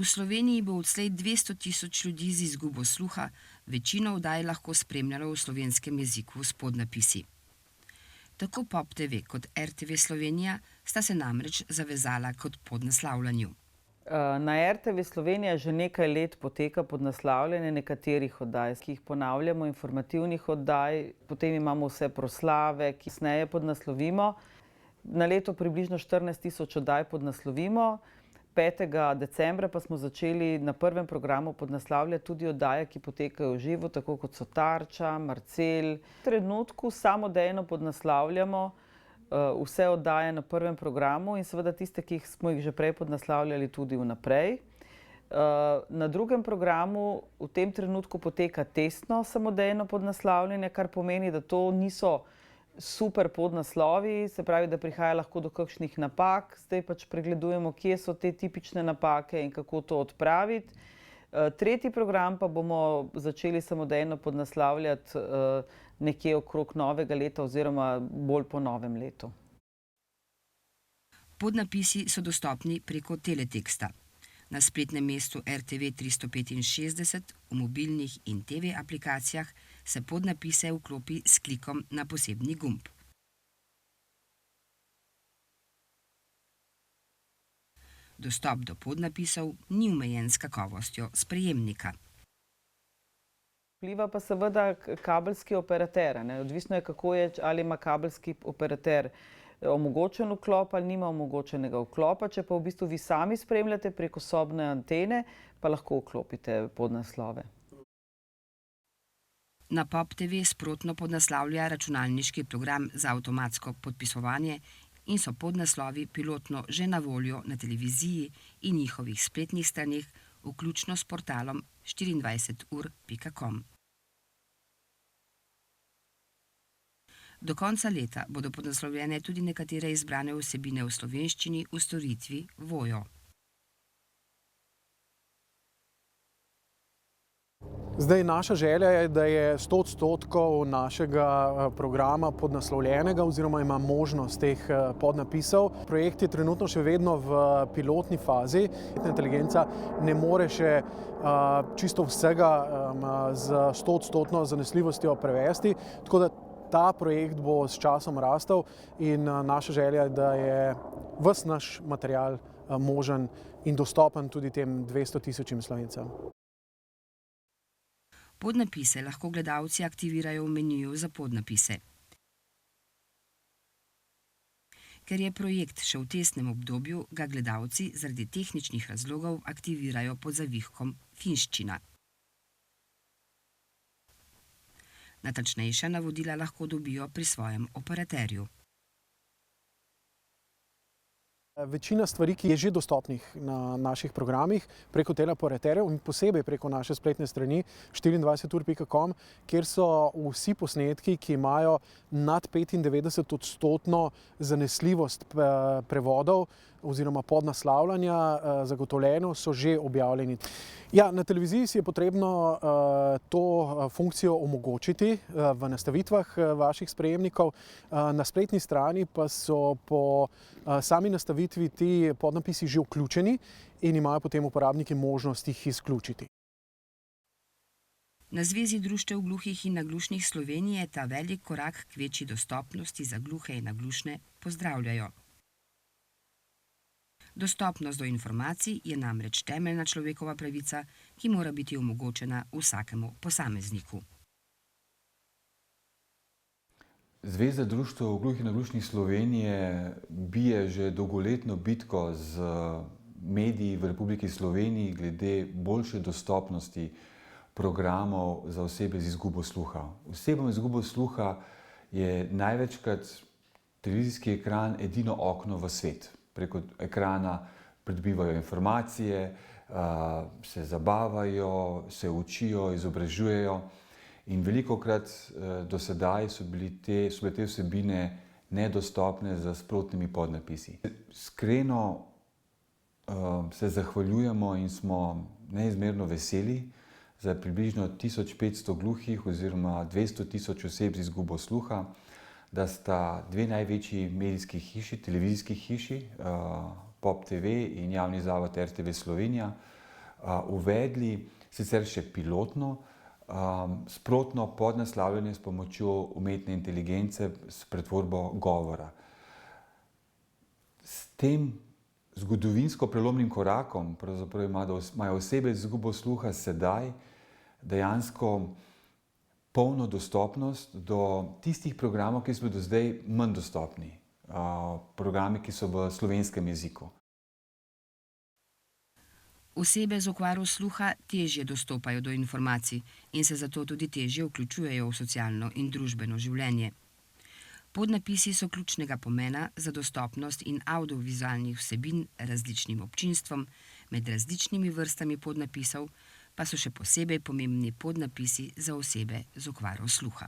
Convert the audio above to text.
Sloveniji bo odslej 200 tisoč ljudi z izgubo sluha, večino oddaj lahko spremljalo v slovenskem jeziku s podnapisi. Tako Pop TV kot RTV Slovenija sta se namreč zavezala k podnaslavljanju. Na RTV Slovenija že nekaj let poteka podnaslavljanje nekaterih oddaj, ki jih ponavljamo, informativnih oddaj, potem imamo vse proslave, ki kasneje podnaslovimo. Na leto približno 14 tisoč oddaj podnaslovimo. 5. decembra pa smo začeli na prvem programu podnaslavljati tudi oddaje, ki potekajo v živo, tako kot so Tarča, Marcel. V trenutku samodejno podnaslavljamo vse oddaje na prvem programu in seveda tiste, ki smo jih že prej podnaslavljali tudi vnaprej. Na drugem programu v tem trenutku poteka testno samodejno podnaslavljanje, kar pomeni, da to niso super podnaslovi, se pravi, da prihaja lahko do kakšnih napak. Zdaj pač pregledujemo, kje so te tipične napake in kako to odpraviti. Tretji program pa bomo začeli samodejno podnaslavljati nekje okrog novega leta oziroma bolj po novem letu. Podnapisi so dostopni preko teleteksta. Na spletnem mestu RTV 365, v mobilnih in TV aplikacijah se podnapise vklopi s klikom na posebni gumb. Dostop do podnapisov ni omejen s kakovostjo sprejemnika. Vpliva pa seveda kabelski operater. Odvisno je, kako je, ali ima kabelski operater omogočen vklop ali nima omogočenega vklopa. Če pa v bistvu vi sami spremljate preko sobne antene, pa lahko vklopite podnaslove. Na Pop TV sprotno podnaslavlja računalniški program za avtomatsko podpisovanje in so podnaslovi pilotno že na voljo na televiziji in njihovih spletnih straneh, vključno s portalom 24ur.com. Do konca leta bodo podnaslovljene tudi nekatere izbrane vsebine v slovenščini v storitvi Voyo. Zdaj, naša želja je, da je 100% našega programa podnaslovljenega oziroma ima možnost teh podnapisov. Projekt je trenutno še vedno v pilotni fazi. Inteligenca ne more še čisto vsega z 100% zanesljivostjo prevesti, tako da ta projekt bo s časom rastel in naša želja je, da je ves naš material možen in dostopen tudi tem 200 tisočim Slovencem. Podnapise lahko gledalci aktivirajo v meniju za podnapise. Ker je projekt še v testnem obdobju, ga gledalci zaradi tehničnih razlogov aktivirajo pod zavihkom finščina. Natančnejša navodila lahko dobijo pri svojem operaterju. Večina stvari, ki je že dostopnih na naših programih preko teleoperaterjev in posebej preko naše spletne strani 24ur.com, kjer so vsi posnetki, ki imajo nad 95% zanesljivost prevodov oziroma podnaslavljanja zagotovljeno, so že objavljeni. Ja, na televiziji si je potrebno to funkcijo omogočiti v nastavitvah vaših sprejemnikov. Na spletni strani pa so po sami nastavitvi ti podnapisi že vključeni in imajo potem uporabniki možnost jih izključiti. Na Zvezi društev gluhih in naglušnih Slovenije ta velik korak k večji dostopnosti za gluhe in naglušne pozdravljajo. Dostopnost do informacij je namreč temeljna človekova pravica, ki mora biti omogočena vsakemu posamezniku. Zveza društev gluhih in naglušnih Slovenije bije že dolgoletno bitko z mediji v Republiki Sloveniji glede boljše dostopnosti programov za osebe z izgubo sluha. Osebam z izgubo sluha je največkrat televizijski ekran edino okno v svet. Preko ekrana pridobivajo informacije, se zabavajo, se učijo, izobražujejo in velikokrat do sedaj so bile te vsebine nedostopne z sprotnimi podnapisi. Iskreno se zahvaljujemo in smo neizmerno veseli za približno 1500 gluhih oziroma 200 tisoč oseb z izgubo sluha, da sta dve največji medijski hiši, televizijski hiši, Pop TV in javni zavod RTV Slovenija, uvedli, sicer še pilotno, sprotno podnaslavljanje s pomočjo umetne inteligence s pretvorbo govora. S tem zgodovinsko prelomnim korakom pravzaprav imajo osebe z izgubo sluha sedaj dejansko polno dostopnost do tistih programov, ki so do zdaj manj dostopni, programi, ki so v slovenskem jeziku. Osebe z okvaro sluha težje dostopajo do informacij in se zato tudi težje vključujejo v socialno in družbeno življenje. Podnapisi so ključnega pomena za dostopnost in audiovizualnih vsebin različnim občinstvom, med različnimi vrstami podnapisov pa so še posebej pomembni podnapisi za osebe z okvaro sluha.